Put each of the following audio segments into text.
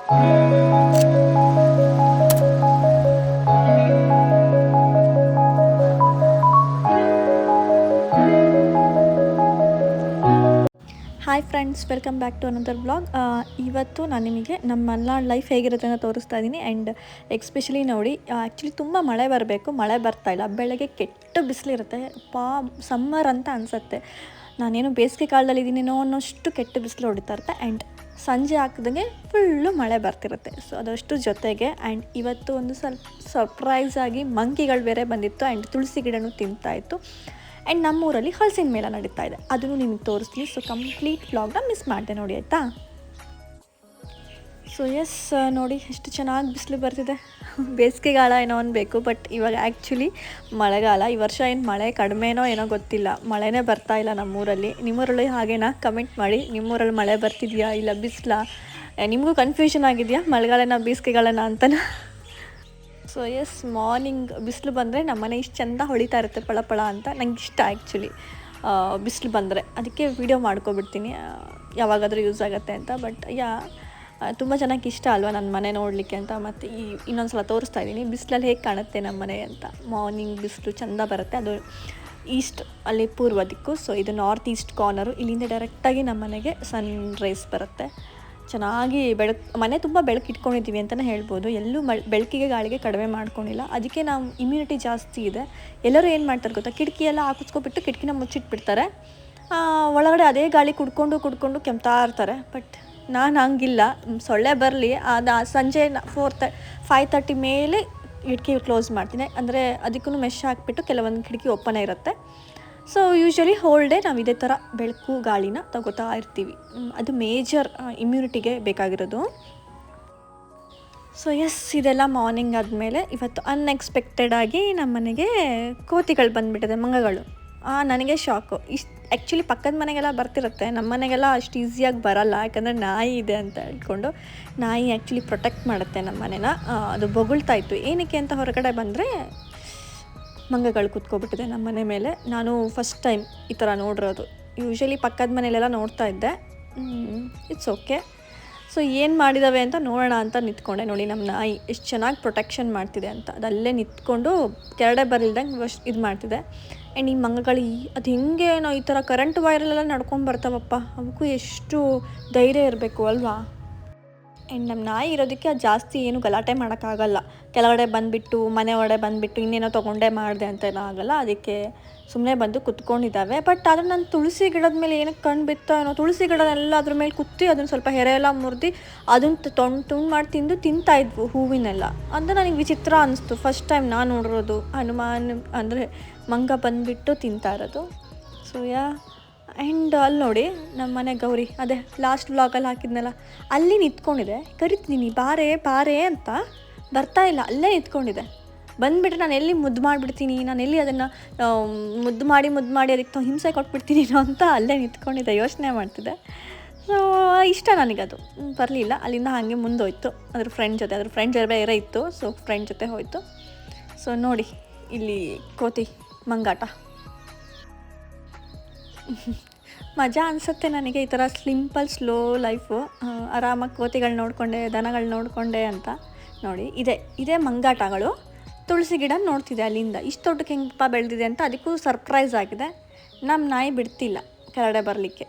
Hi friends, welcome back to another blog. ಇವತ್ತು ನಾನು ನಿಮಗೆ ನಮ್ಮ ಮಲೆನಾಡು ಲೈಫ್ ಹೇಗಿರುತ್ತೆ ಅಂತ ತೋರಿಸ್ತಾ ಇದ್ದೀನಿ. ಆ್ಯಂಡ್ ಎಕ್ಸ್ಪೆಷಲಿ ನೋಡಿ, ಆ್ಯಕ್ಚುಲಿ ತುಂಬ ಮಳೆ ಬರಬೇಕು, ಮಳೆ ಬರ್ತಾಯಿಲ್ಲ. ಬೆಳಗ್ಗೆ ಕೆಟ್ಟ ಬಿಸಿಲಿರುತ್ತೆ, ಸಮ್ಮರ್ ಅಂತ ಅನಿಸುತ್ತೆ. ನಾನೇನು ಬೇಸಿಗೆ ಕಾಲದಲ್ಲಿದ್ದೀನೇನೋ ಅನ್ನೋಷ್ಟು ಕೆಟ್ಟ ಬಿಸಿಲು ಹೊಡಿತಾ ಇರುತ್ತೆ. ಆ್ಯಂಡ್ ಸಂಜೆ ಹಾಕಿದಂಗೆ ಫುಲ್ಲು ಮಳೆ ಬರ್ತಿರುತ್ತೆ. ಸೊ ಅದಷ್ಟು ಜೊತೆಗೆ ಆ್ಯಂಡ್ ಇವತ್ತು ಒಂದು ಸ್ವಲ್ಪ ಸರ್ಪ್ರೈಸಾಗಿ ಮಂಕಿಗಳು ಬೇರೆ ಬಂದಿತ್ತು. And Tulasi ಗಿಡನೂ ತಿಂತಾಯಿತ್ತು. ಆ್ಯಂಡ್ ನಮ್ಮೂರಲ್ಲಿ ಹಲಸಿನ ಮೇಳ ನಡೀತಾ ಇದೆ, ಅದನ್ನು ನಿಮಗೆ ತೋರಿಸ್ತೀನಿ. ಸೊ ಕಂಪ್ಲೀಟ್ ವ್ಲಾಗ್ನ ಮಿಸ್ ಮಾಡಿದೆ ನೋಡಿ, ಆಯಿತಾ? ಸೊ ಎಸ್, ನೋಡಿ ಎಷ್ಟು ಚೆನ್ನಾಗಿ ಬಿಸಿಲು ಬರ್ತಿದೆ. ಬೇಸಿಗೆಗಾಲ ಏನೋ ಅನ್ಬೇಕು, ಬಟ್ ಇವಾಗ ಆ್ಯಕ್ಚುಲಿ ಮಳೆಗಾಲ. ಈ ವರ್ಷ ಏನು ಮಳೆ ಕಡಿಮೆನೋ ಏನೋ ಗೊತ್ತಿಲ್ಲ, ಮಳೆನೇ ಬರ್ತಾ ಇಲ್ಲ ನಮ್ಮೂರಲ್ಲಿ. ನಿಮ್ಮೂರಲ್ಲಿ ಹಾಗೇನಾ? ಕಮೆಂಟ್ ಮಾಡಿ. ನಿಮ್ಮೂರಲ್ಲಿ ಮಳೆ ಬರ್ತಿದೆಯಾ ಇಲ್ಲ ಬಿಸಿಲಾ? ನಿಮಗೂ ಕನ್ಫ್ಯೂಷನ್ ಆಗಿದೆಯಾ ಮಳೆಗಾಲನ ಬೇಸಿಗೆಗಾಲನ ಅಂತಲೂ? ಸೊ ಎಸ್, ಮಾರ್ನಿಂಗ್ ಬಿಸಿಲು ಬಂದರೆ ನಮ್ಮನೆ ಇಷ್ಟು ಚೆಂದ ಹೊಳಿತಾ ಇರುತ್ತೆ ಪಳ ಅಂತ. ನಂಗೆ ಇಷ್ಟ ಆ್ಯಕ್ಚುಲಿ ಬಿಸಿಲು ಬಂದರೆ, ಅದಕ್ಕೆ ವೀಡಿಯೋ ಮಾಡ್ಕೊಬಿಡ್ತೀನಿ ಯಾವಾಗಾದರೂ ಯೂಸ್ ಆಗುತ್ತೆ ಅಂತ. ಬಟ್ ತುಂಬ ಚೆನ್ನಾಗಿ ಇಷ್ಟ ಅಲ್ವಾ ನನ್ನ ಮನೆ ನೋಡಲಿಕ್ಕೆ ಅಂತ. ಮತ್ತು ಇನ್ನೊಂದು ಸಲ ತೋರಿಸ್ತಾ ಇದ್ದೀನಿ ಬಿಸಿಲಲ್ಲಿ ಹೇಗೆ ಕಾಣುತ್ತೆ ನಮ್ಮ ಮನೆ ಅಂತ. ಮಾರ್ನಿಂಗ್ ಬಿಸಿಲು ಚೆಂದ ಬರುತ್ತೆ. ಅದು ಈಸ್ಟ್, ಅಲ್ಲಿ ಪೂರ್ವ ದಿಕ್ಕು. ಸೊ ಇದು ನಾರ್ತ್ ಈಸ್ಟ್ ಕಾರ್ನರು. ಇಲ್ಲಿಂದ ಡೈರೆಕ್ಟಾಗಿ ನಮ್ಮ ಮನೆಗೆ ಸನ್ ರೈಸ್ ಬರುತ್ತೆ. ಚೆನ್ನಾಗಿ ಮನೆ ತುಂಬ ಬೆಳಕು ಇಟ್ಕೊಂಡಿದ್ದೀವಿ ಅಂತಲೇ ಹೇಳ್ಬೋದು. ಎಲ್ಲೂ ಬೆಳಕಿಗೆ ಗಾಳಿಗೆ ಕಡಿಮೆ ಮಾಡ್ಕೊಂಡಿಲ್ಲ. ಅದಕ್ಕೆ ನಾವು ಇಮ್ಯುನಿಟಿ ಜಾಸ್ತಿ ಇದೆ. ಎಲ್ಲರೂ ಏನು ಮಾಡ್ತಾರೆ ಗೊತ್ತಾ, ಕಿಟಕಿ ಎಲ್ಲ ಹಾಕಿಸ್ಕೊಬಿಟ್ಟು ಕಿಟಕಿನ ಮುಚ್ಚಿಟ್ಬಿಡ್ತಾರೆ. ಒಳಗಡೆ ಅದೇ ಗಾಳಿ ಕುಡ್ಕೊಂಡು ಕೆಮ್ತಾ ಇರ್ತಾರೆ. ಬಟ್ ನಾನು ಹಂಗಿಲ್ಲ. ಸೊಳ್ಳೆ ಬರಲಿ, ಅದು ಸಂಜೆ 5:30 ಮೇಲೆ ಕಿಟಕಿ ಕ್ಲೋಸ್ ಮಾಡ್ತೀನಿ. ಅಂದರೆ ಅದಕ್ಕೂ ಮೆಶ್ ಹಾಕಿಬಿಟ್ಟು ಕೆಲವೊಂದು ಕಿಟಕಿ ಓಪನ್ ಇರುತ್ತೆ. ಸೊ ಯೂಶ್ವಲಿ ಹೋಲ್ ಡೇ ನಾವು ಇದೇ ಥರ ಬೆಳಕು ಗಾಳಿನ ತಗೋತಾ ಇರ್ತೀವಿ. ಅದು ಮೇಜರ್ ಇಮ್ಯುನಿಟಿಗೆ ಬೇಕಾಗಿರೋದು. ಸೊ ಎಸ್, ಇದೆಲ್ಲ ಮಾರ್ನಿಂಗ್ ಆದಮೇಲೆ ಇವತ್ತು ಅನ್ಎಕ್ಸ್ಪೆಕ್ಟೆಡಾಗಿ ನಮ್ಮ ಮನೆಗೆ ಕೋತಿಗಳು ಬಂದುಬಿಟ್ಟಿದೆ, ಮಂಗಗಳು. ನನಗೆ ಶಾಕು. ಆ್ಯಕ್ಚುಲಿ ಪಕ್ಕದ ಮನೆಗೆಲ್ಲ ಬರ್ತಿರುತ್ತೆ, ನಮ್ಮ ಮನೆಗೆಲ್ಲ ಅಷ್ಟು ಈಸಿಯಾಗಿ ಬರಲ್ಲ. ಯಾಕಂದರೆ ನಾಯಿ ಇದೆ ಅಂತ ಹೇಳ್ಕೊಂಡು. ನಾಯಿ ಆ್ಯಕ್ಚುಲಿ ಪ್ರೊಟೆಕ್ಟ್ ಮಾಡುತ್ತೆ ನಮ್ಮ ಮನೇನ. ಅದು ಬೊಗಳ್ತಾ ಇತ್ತು. ಏನಕ್ಕೆ ಅಂತ ಹೊರಗಡೆ ಬಂದರೆ ಮಂಗಗಳು ಕೂತ್ಕೊಬಿಟ್ಟಿದೆ ನಮ್ಮ ಮನೆ ಮೇಲೆ. ನಾನು ಫಸ್ಟ್ ಟೈಮ್ ಈ ಥರ ನೋಡಿರೋದು. ಯೂಶ್ವಲಿ ಪಕ್ಕದ ಮನೇಲೆಲ್ಲ ನೋಡ್ತಾ ಇದ್ದೆ. It's okay. ಸೊ ಏನು ಮಾಡಿದ್ದಾವೆ ಅಂತ ನೋಡೋಣ ಅಂತ ನಿಂತ್ಕೊಂಡೆ. ನೋಡಿ ನಮ್ಮ ನಾಯಿ ಎಷ್ಟು ಚೆನ್ನಾಗಿ ಪ್ರೊಟೆಕ್ಷನ್ ಮಾಡ್ತಿದೆ ಅಂತ. ಅದಲ್ಲೇ ನಿಂತ್ಕೊಂಡು ಕೆರಡೆ ಬರಲ್ದಂಗೆ ಇದು ಮಾಡ್ತಿದೆ. ಆ್ಯಂಡ್ ಈ ಮಂಗಗಳು ಅದು ಹೆಂಗೇನೋ ಈ ಥರ ಕರೆಂಟ್ ವೈರಲ್ಲೆಲ್ಲ ನಡ್ಕೊಂಡು ಬರ್ತಾವಪ್ಪ. ಅವಕ್ಕೂ ಎಷ್ಟು ಧೈರ್ಯ ಇರಬೇಕು ಅಲ್ವಾ? ಆ್ಯಂಡ್ ನಮ್ಮ ನಾಯಿ ಇರೋದಕ್ಕೆ ಅದು ಜಾಸ್ತಿ ಏನು ಗಲಾಟೆ ಮಾಡೋಕ್ಕಾಗಲ್ಲ. ಕೆಳಗಡೆ ಬಂದುಬಿಟ್ಟು ಮನೆ ಒಳಗಡೆ ಬಂದುಬಿಟ್ಟು ಇನ್ನೇನೋ ತೊಗೊಂಡೇ ಮಾಡಿದೆ ಅಂತೆಲ್ಲ ಆಗಲ್ಲ. ಅದಕ್ಕೆ ಸುಮ್ಮನೆ ಬಂದು ಕುತ್ಕೊಂಡಿದ್ದಾವೆ. ಬಟ್ ಆದರೆ ನಾನು ತುಳಸಿ ಗಿಡದ ಮೇಲೆ ಏನಕ್ಕೆ ಕಣ್ಣು ಬಿತ್ತೋ ಏನೋ, ತುಳಸಿ ಗಿಡನೆಲ್ಲ ಅದ್ರ ಮೇಲೆ ಕುತ್ತಿ ಅದನ್ನು ಸ್ವಲ್ಪ ಹೆರೆ ಎಲ್ಲ ಮುರಿದು ಅದನ್ನು ತುಂಡು ಮಾಡಿ ತಿಂತಾಯಿದ್ವು ಹೂವಿನೆಲ್ಲ. ಅಂದರೆ ನನಗೆ ವಿಚಿತ್ರ ಅನ್ನಿಸ್ತು. ಫಸ್ಟ್ ಟೈಮ್ ನಾನು ನೋಡಿರೋದು ಹನುಮಾನ್ ಅಂದರೆ ಮಂಗ ಬಂದುಬಿಟ್ಟು ತಿಂತಾ ಇರೋದು. ಸೊ ಆ್ಯಂಡ್ ಅಲ್ಲಿ ನೋಡಿ ನಮ್ಮ ಮನೆ ಗೌರಿ, ಅದೇ ಲಾಸ್ಟ್ ವ್ಲಾಗಲ್ಲಿ ಹಾಕಿದ್ನಲ್ಲ, ಅಲ್ಲಿ ನಿಂತ್ಕೊಂಡಿದೆ. ಕರಿತೀನಿ ಬಾರೆ ಅಂತ, ಬರ್ತಾ ಇಲ್ಲ, ಅಲ್ಲೇ ನಿಂತ್ಕೊಂಡಿದೆ. ಬಂದುಬಿಟ್ರೆ ನಾನು ಎಲ್ಲಿ ಮುದ್ದು ಮಾಡಿಬಿಡ್ತೀನಿ, ನಾನು ಎಲ್ಲಿ ಅದನ್ನು ಮುದ್ದು ಮಾಡಿ ಅದಕ್ಕೆ ಹಿಂಸೆ ಕೊಟ್ಬಿಡ್ತೀನಿ ಅಂತ ಅಲ್ಲೇ ನಿಂತ್ಕೊಂಡಿದ್ದೆ, ಯೋಚನೆ ಮಾಡ್ತಿದ್ದೆ. ಸೊ ಇಷ್ಟ ನನಗದು. ಬರಲಿಲ್ಲ, ಅಲ್ಲಿಂದ ಹಾಗೆ ಮುಂದೋಯ್ತು ಅದ್ರ ಫ್ರೆಂಡ್ ಜೊತೆ ಬೇರೆ ಇತ್ತು. ಸೊ ಫ್ರೆಂಡ್ ಜೊತೆ ಹೋಯಿತು. ಸೊ ನೋಡಿ ಇಲ್ಲಿ ಕೋತಿ ಮಂಗಾಟ. ಮಜಾ ಅನಿಸುತ್ತೆ ನನಗೆ ಈ ಥರ ಸಿಂಪಲ್ ಸ್ಲೋ ಲೈಫು. ಆರಾಮಾಗಿ ಕೋತಿಗಳು ನೋಡಿಕೊಂಡೆ, ದನಗಳು ನೋಡಿಕೊಂಡೆ ಅಂತ. ನೋಡಿ ಇದೇ ಮಂಗಾಟಗಳು. ತುಳಸಿ ಗಿಡ ನೋಡ್ತಿದೆ ಅಲ್ಲಿಂದ. ಇಷ್ಟು ದೊಡ್ಡಕ್ಕೆ ಹೆಂಗಪ್ಪ ಬೆಳೆದಿದೆ ಅಂತ ಅದಕ್ಕೂ ಸರ್ಪ್ರೈಸ್ ಆಗಿದೆ. ನಮ್ಮ ನಾಯಿ ಬಿಡ್ತಿಲ್ಲ ಕೆಳಗಡೆ ಬರಲಿಕ್ಕೆ.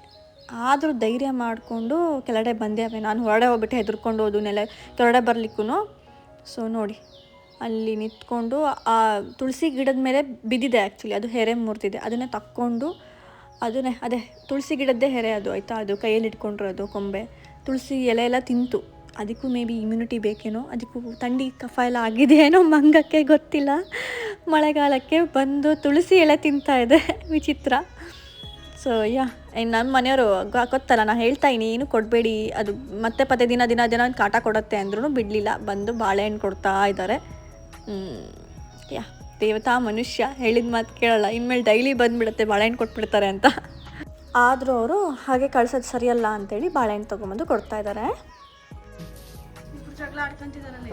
ಆದರೂ ಧೈರ್ಯ ಮಾಡಿಕೊಂಡು ಕೆಳಗಡೆ ಬಂದೇವೆ. ನಾನು ಹೊರಗಡೆ ಹೋಗ್ಬಿಟ್ಟು ಹೆದರ್ಕೊಂಡು ಹೋದನೆಲ್ಲ ಕೆಳಗಡೆ ಬರಲಿಕ್ಕೂ. ಸೊ ನೋಡಿ ಅಲ್ಲಿ ನಿಂತ್ಕೊಂಡು ಆ ತುಳಸಿ ಗಿಡದ ಮೇಲೆ ಬಿದ್ದಿದೆ. ಆ್ಯಕ್ಚುಲಿ ಅದು ಹೆರೆ ಮುರಿದಿದೆ. ಅದನ್ನೇ ತಕ್ಕೊಂಡು ಅದೇ ತುಳಸಿ ಗಿಡದ್ದೇ ಹೆರೆ ಅದು, ಆಯಿತಾ? ಅದು ಕೈಯಲ್ಲಿ ಇಟ್ಕೊಂಡಿರೋದು ಕೊಂಬೆ. ತುಳಸಿ ಎಲೆ ಎಲ್ಲ ತಿಂತು. ಅದಕ್ಕೂ ಮೇ ಬಿ ಇಮ್ಯುನಿಟಿ ಬೇಕೇನೋ, ಅದಕ್ಕೂ ಥಂಡಿ ಕಫ ಎಲ್ಲ ಆಗಿದೆಯೇನೋ ಮಂಗಕ್ಕೆ, ಗೊತ್ತಿಲ್ಲ. ಮಳೆಗಾಲಕ್ಕೆ ಬಂದು ತುಳಸಿ ಎಲೆ ತಿಂತಾಯಿದೆ, ವಿಚಿತ್ರ. ಸೊ ನಮ್ಮ ಮನೆಯವರು ಗೊತ್ತಲ್ಲ, ನಾನು ಹೇಳ್ತಾ ಇದ್ದೀನಿ ಏನು ಕೊಡಬೇಡಿ, ಅದು ಮತ್ತೆ ಪದೇ ದಿನ ಕಾಟ ಕೊಡುತ್ತೆ ಅಂದ್ರೂ ಬಿಡಲಿಲ್ಲ. ಬಂದು ಬಾಳೆಹಣ್ಣು ಕೊಡ್ತಾ ಇದ್ದಾರೆ. ದೇವತಾ ಮನುಷ್ಯ ಹೇಳಿದ ಮಾತು ಕೇಳಲ್ಲ. ಇನ್ಮೇಲೆ ಡೈಲಿ ಬಂದುಬಿಡುತ್ತೆ ಬಾಳೆಹಣ್ಣು ಕೊಟ್ಬಿಡ್ತಾರೆ ಅಂತ. ಆದರೂ ಅವರು ಹಾಗೆ ಕಳ್ಸೋದು ಸರಿಯಲ್ಲ ಅಂತೇಳಿ ಬಾಳೆಹಣ್ಣು ತೊಗೊಂಬಂದು ಕೊಡ್ತಾ ಇದ್ದಾರೆ. ಜಗಳ ಆಡ್ಕೊಂತಿದ್ದಾರಲ್ಲಿ.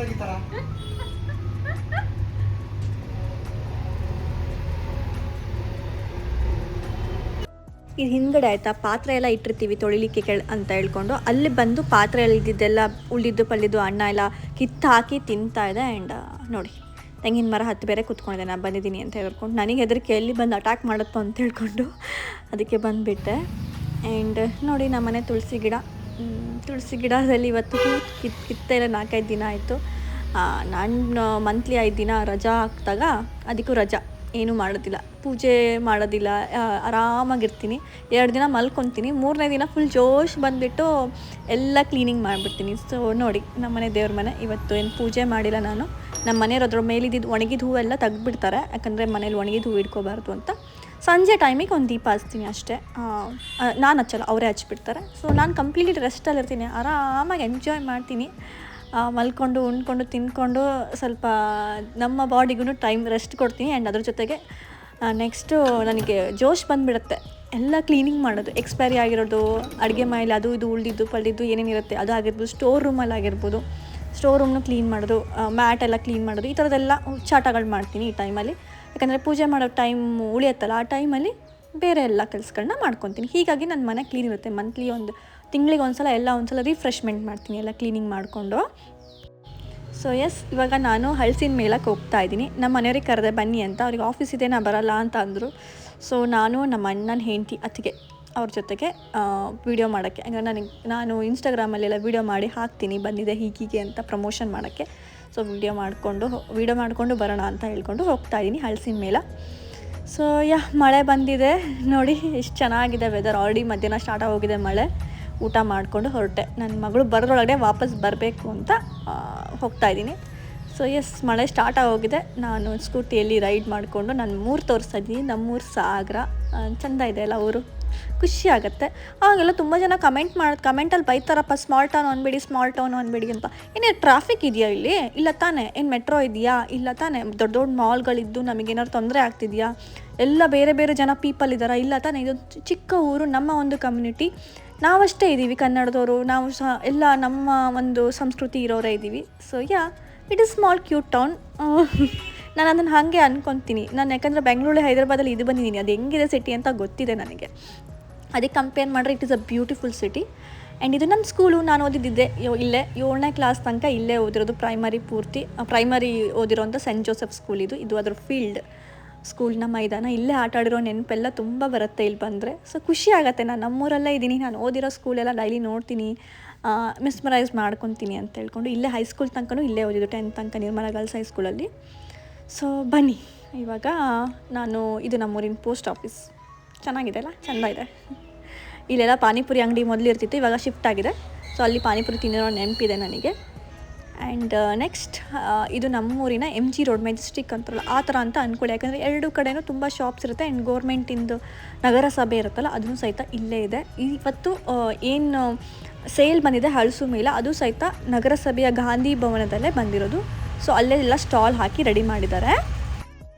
ಇದು ಹಿಂದ್ಗಡೆ ಆಯಿತಾ, ಪಾತ್ರೆ ಎಲ್ಲ ಇಟ್ಟಿರ್ತೀವಿ ತೊಳಿಲಿಕ್ಕೆ ಅಂತ ಹೇಳ್ಕೊಂಡು, ಅಲ್ಲಿ ಬಂದು ಪಾತ್ರೆಯಲ್ಲಿ ಇದ್ದಿದ್ದೆಲ್ಲ ಉಳಿದಿದ್ದು ಪಲ್ಲಿದ್ದು ಅನ್ನ ಎಲ್ಲ ಕಿತ್ತು ಹಾಕಿ ತಿಂತಾ ಇದೆ. ಆ್ಯಂಡ್ ನೋಡಿ ತೆಂಗಿನ ಮರ ಹತ್ತು ಬೇರೆ ಕೂತ್ಕೊಂಡಿದೆ, ನಾನು ಬಂದಿದ್ದೀನಿ ಅಂತ ಹೇಳ್ಕೊಂಡು. ನನಗೆ ಹೆದರಿಕೆ ಎಲ್ಲಿ ಬಂದು ಅಟ್ಯಾಕ್ ಮಾಡುತ್ತೋ ಅಂತ ಹೇಳ್ಕೊಂಡು ಅದಕ್ಕೆ ಬಂದುಬಿಟ್ಟೆ. ಆ್ಯಂಡ್ ನೋಡಿ ನಮ್ಮನೆ ತುಳಸಿ ಗಿಡದಲ್ಲಿ ಇವತ್ತು ಕಿತ್ತೇ ಇಲ್ಲ, 4-5 ದಿನ ಆಯಿತು. ನಾನು ಮಂತ್ಲಿ 5 ದಿನ ರಜಾ ಹಾಕಿದಾಗ ಅದಕ್ಕೂ ರಜಾ ಏನೂ ಮಾಡೋದಿಲ್ಲ, ಪೂಜೆ ಮಾಡೋದಿಲ್ಲ, ಆರಾಮಾಗಿರ್ತೀನಿ. 2 ದಿನ ಮಲ್ಕೊತೀನಿ, 3ನೇ ದಿನ ಫುಲ್ ಜೋಶ್ ಬಂದುಬಿಟ್ಟು ಎಲ್ಲ ಕ್ಲೀನಿಂಗ್ ಮಾಡಿಬಿಡ್ತೀನಿ. ಸೊ ನೋಡಿ ನಮ್ಮನೆ ದೇವ್ರ ಮನೆ ಇವತ್ತು ಏನು ಪೂಜೆ ಮಾಡಿಲ್ಲ ನಾನು. ನಮ್ಮ ಮನೆಯವ್ರು ಅದ್ರ ಮೇಲಿದ್ದು ಒಣಗಿದ ಹೂವೆಲ್ಲ ತೆಗ್ದುಬಿಡ್ತಾರೆ, ಯಾಕಂದರೆ ಮನೇಲಿ ಒಣಗಿದ ಹೂವು ಇಟ್ಕೋಬಾರ್ದು ಅಂತ. ಸಂಜೆ ಟೈಮಿಗೆ ಒಂದು ದೀಪ ಹಚ್ತೀನಿ ಅಷ್ಟೇ, ನಾನು ಹಚ್ಚಲ್ಲ, ಅವರೇ ಹಚ್ಬಿಡ್ತಾರೆ. ಸೊ ನಾನು ಕಂಪ್ಲೀಟ್ಲಿ ರೆಸ್ಟಲ್ಲಿರ್ತೀನಿ, ಆರಾಮಾಗಿ ಎಂಜಾಯ್ ಮಾಡ್ತೀನಿ. ಮಲ್ಕೊಂಡು ಉಣ್ಕೊಂಡು ತಿಂದ್ಕೊಂಡು ಸ್ವಲ್ಪ ನಮ್ಮ ಬಾಡಿಗೂ ಟೈಮ್ ರೆಸ್ಟ್ ಕೊಡ್ತೀನಿ. ಆ್ಯಂಡ್ ಅದ್ರ ಜೊತೆಗೆ ನೆಕ್ಸ್ಟು ನನಗೆ ಜೋಶ್ ಬಂದುಬಿಡುತ್ತೆ ಎಲ್ಲ ಕ್ಲೀನಿಂಗ್ ಮಾಡೋದು. ಎಕ್ಸ್ಪೈರಿ ಆಗಿರೋದು, ಅಡುಗೆ ಮೇಲೆ ಅದು ಇದು ಉಳಿದಿದ್ದು ಪಳ್ಳಿದ್ದು ಏನೇನಿರುತ್ತೆ ಅದು ಆಗಿರ್ಬೋದು, ಸ್ಟೋರ್ ರೂಮಲ್ಲಿ ಆಗಿರ್ಬೋದು, ಸ್ಟೋರ್ ರೂಮ್ನು ಕ್ಲೀನ್ ಮಾಡೋದು, ಮ್ಯಾಟ್ ಎಲ್ಲ ಕ್ಲೀನ್ ಮಾಡೋದು, ಈ ಥರದ್ದೆಲ್ಲ ಚಾಟಗಳು ಮಾಡ್ತೀನಿ ಈ ಟೈಮಲ್ಲಿ. ಯಾಕಂದರೆ ಪೂಜೆ ಮಾಡೋ ಟೈಮ್ ಉಳಿಯುತ್ತಲ್ಲ, ಆ ಟೈಮಲ್ಲಿ ಬೇರೆ ಎಲ್ಲ ಕೆಲಸಗಳನ್ನ ಮಾಡ್ಕೊತೀನಿ. ಹೀಗಾಗಿ ನನ್ನ ಮನೆ ಕ್ಲೀನ್ ಇರುತ್ತೆ. ಮಂತ್ಲಿ ತಿಂಗಳಿಗೆ ಒಂದ್ಸಲ ರಿಫ್ರೆಶ್ಮೆಂಟ್ ಮಾಡ್ತೀನಿ ಎಲ್ಲ ಕ್ಲೀನಿಂಗ್ ಮಾಡಿಕೊಂಡು. ಸೊ ಎಸ್, ಇವಾಗ ನಾನು ಹಲಸಿನ ಮೇಳಕ್ಕೆ ಹೋಗ್ತಾ ಇದ್ದೀನಿ. ನಮ್ಮ ಮನೆಯವ್ರಿಗೆ ಕರೆದೆ ಬನ್ನಿ ಅಂತ, ಅವ್ರಿಗೆ ಆಫೀಸ್ ಇದೆ, ನಾ ಬರಲ್ಲ ಅಂತ ಅಂದರು. ಸೊ ನಾನು ನಮ್ಮ ಅಣ್ಣನ ಹೆಂಡತಿ ಅತ್ತಿಗೆ ಅವ್ರ ಜೊತೆಗೆ ವೀಡಿಯೋ ಮಾಡೋಕ್ಕೆ, ಯಾಕಂದರೆ ನಾನು ಇನ್ಸ್ಟಾಗ್ರಾಮಲ್ಲೆಲ್ಲ ವೀಡಿಯೋ ಮಾಡಿ ಹಾಕ್ತೀನಿ, ಬಂದಿದೆ ಹೀಗೆ ಅಂತ ಪ್ರಮೋಷನ್ ಮಾಡೋಕ್ಕೆ. ಸೊ ವೀಡಿಯೋ ಮಾಡಿಕೊಂಡು ಬರೋಣ ಅಂತ ಹೇಳ್ಕೊಂಡು ಹೋಗ್ತಾಯಿದ್ದೀನಿ ಹಲಸಿನ ಮೇಳ. ಸೊ ಮಳೆ ಬಂದಿದೆ ನೋಡಿ, ಎಷ್ಟು ಚೆನ್ನಾಗಿದೆ ವೆದರ್. ಆಲ್ರೆಡಿ ಮಧ್ಯಾಹ್ನ ಸ್ಟಾರ್ಟ್ ಆಗೋಗಿದೆ ಮಳೆ. ಊಟ ಮಾಡಿಕೊಂಡು ಹೊರಟೆ, ನನ್ನ ಮಗಳು ಬರೋದ್ರೊಳಗೆ ವಾಪಸ್ ಬರಬೇಕು ಅಂತ ಹೋಗ್ತಾಯಿದ್ದೀನಿ. ಸೊ ಎಸ್, ಮಳೆ ಸ್ಟಾರ್ಟ್ ಆಗೋಗಿದೆ. ನಾನು ಸ್ಕೂಟಿಯಲ್ಲಿ ರೈಡ್ ಮಾಡಿಕೊಂಡು ನಾನು ಊರು ತೋರಿಸ್ತಾ ಇದ್ದೀನಿ. ನಮ್ಮೂರು ಸಾಗರ, ಚೆಂದ ಇದೆ ಅಲ್ಲ ಊರು, ಖುಷಿ ಆಗುತ್ತೆ. ಆಗೆಲ್ಲ ತುಂಬ ಜನ ಕಮೆಂಟಲ್ಲಿ ಬೈತಾರಪ್ಪ, ಸ್ಮಾಲ್ ಟೌನ್ ಅನ್ಬೇಡಿ ಅಂತ. ಏನೇ ಟ್ರಾಫಿಕ್ ಇದೆಯಾ ಇಲ್ಲಿ? ಇಲ್ಲ ತಾನೇ. ಏನು ಮೆಟ್ರೋ ಇದೆಯಾ? ಇಲ್ಲ ತಾನೇ. ದೊಡ್ಡ ದೊಡ್ಡ ಮಾಲ್ಗಳಿದ್ದು ನಮಗೇನಾದ್ರು ತೊಂದರೆ ಆಗ್ತಿದೆಯಾ? ಎಲ್ಲ ಬೇರೆ ಬೇರೆ ಪೀಪಲ್ ಇದ್ದಾರಾ? ಇಲ್ಲ ತಾನೇ. ಇದೊಂದು ಚಿಕ್ಕ ಊರು, ನಮ್ಮ ಒಂದು ಕಮ್ಯುನಿಟಿ, ನಾವಷ್ಟೇ ಇದ್ದೀವಿ ಕನ್ನಡದವರು, ನಾವು ಸಹ ಎಲ್ಲ ನಮ್ಮ ಒಂದು ಸಂಸ್ಕೃತಿ ಇರೋರೇ ಇದ್ದೀವಿ. So it is small cute town. ನಾನು ಅದನ್ನು ಹಾಗೆ ಅನ್ಕೊತೀನಿ. ನಾನು ಯಾಕಂದರೆ ಬೆಂಗಳೂರು ಹೈದರಾಬಾದಲ್ಲಿ ಇದು ಬಂದಿದ್ದೀನಿ, ಅದು ಹೆಂಗಿದೆ ಸಿಟಿ ಅಂತ ಗೊತ್ತಿದೆ ನನಗೆ. ಅದಕ್ಕೆ ಕಂಪೇರ್ ಮಾಡಿದ್ರೆ it is a beautiful city. And ಇದು ನನ್ನ ಸ್ಕೂಲು, ನಾನು ಓದಿದ್ದೆ ಇಲ್ಲೇ 7ನೇ ಕ್ಲಾಸ್ ತನಕ ಇಲ್ಲೇ ಓದಿರೋದು. ಪ್ರೈಮರಿ ಓದಿರೋಂಥ ಸೆಂಟ್ ಜೋಸೆಫ್ ಸ್ಕೂಲ್ ಇದು ಅದರ ಫೀಲ್ಡ್ ಸ್ಕೂಲ್ನ ಮೈದಾನ. ಇಲ್ಲೇ ಆಟ ಆಡಿರೋ ನೆನಪೆಲ್ಲ ತುಂಬ ಬರುತ್ತೆ ಇಲ್ಲಿ ಬಂದರೆ. ಸೊ ಖುಷಿ ಆಗುತ್ತೆ, ನಾನು ನಮ್ಮೂರಲ್ಲೇ ಇದ್ದೀನಿ, ನಾನು ಓದಿರೋ ಸ್ಕೂಲೆಲ್ಲ ಡೈಲಿ ನೋಡ್ತೀನಿ, ಮಿಸ್ಮರೈಸ್ ಮಾಡ್ಕೊತೀನಿ ಅಂತ ಹೇಳ್ಕೊಂಡು. ಇಲ್ಲೇ ಹೈಸ್ಕೂಲ್ ತನಕನೂ ಇಲ್ಲೇ ಓದಿದ್ದು, 10th ತನಕ ನಿರ್ಮಲಾ ಗರ್ಲ್ಸ್ ಹೈಸ್ಕೂಲಲ್ಲಿ. ಸೊ ಬನ್ನಿ, ಇವಾಗ ಇದು ನಮ್ಮೂರಿನ ಪೋಸ್ಟ್ ಆಫೀಸ್. ಚೆನ್ನಾಗಿದೆ ಅಲ್ಲ, ಚೆಂದ ಇದೆ. ಇಲ್ಲೆಲ್ಲ ಪಾನಿಪುರಿ ಅಂಗಡಿ ಮೊದಲು ಇರ್ತಿತ್ತು, ಇವಾಗ ಶಿಫ್ಟ್ ಆಗಿದೆ. ಸೊ ಅಲ್ಲಿ ಪಾನಿಪುರಿ ತಿನ್ನೋ ನೆನಪಿದೆ ನನಗೆ. ಆ್ಯಂಡ್ ನೆಕ್ಸ್ಟ್ ಇದು ನಮ್ಮೂರಿನ MG ರೋಡ್, ಮೆಜೆಸ್ಟಿಕ್ ಅಂತಾರಲ್ಲ ಆ ಥರ ಅಂತ ಅಂದ್ಕೊಳ್ಳಿ. ಯಾಕಂದರೆ 2 ಕಡೆಯೂ ತುಂಬ ಶಾಪ್ಸ್ ಇರುತ್ತೆ. ಆ್ಯಂಡ್ ಗೌರ್ಮೆಂಟಿಂದು ನಗರಸಭೆ ಇರುತ್ತಲ್ಲ ಅದನ್ನು ಸಹಿತ ಇಲ್ಲೇ ಇದೆ. ಇವತ್ತು ಏನು ಸೇಲ್ ಬಂದಿದೆ ಹಲಸು ಮೇಳ, ಅದು ಸಹಿತ ನಗರಸಭೆಯ ಗಾಂಧಿ ಭವನದಲ್ಲೇ ಬಂದಿರೋದು. ಸೊ ಅಲ್ಲೆಲ್ಲ ಸ್ಟಾಲ್ ಹಾಕಿ ರೆಡಿ ಮಾಡಿದ್ದಾರೆ.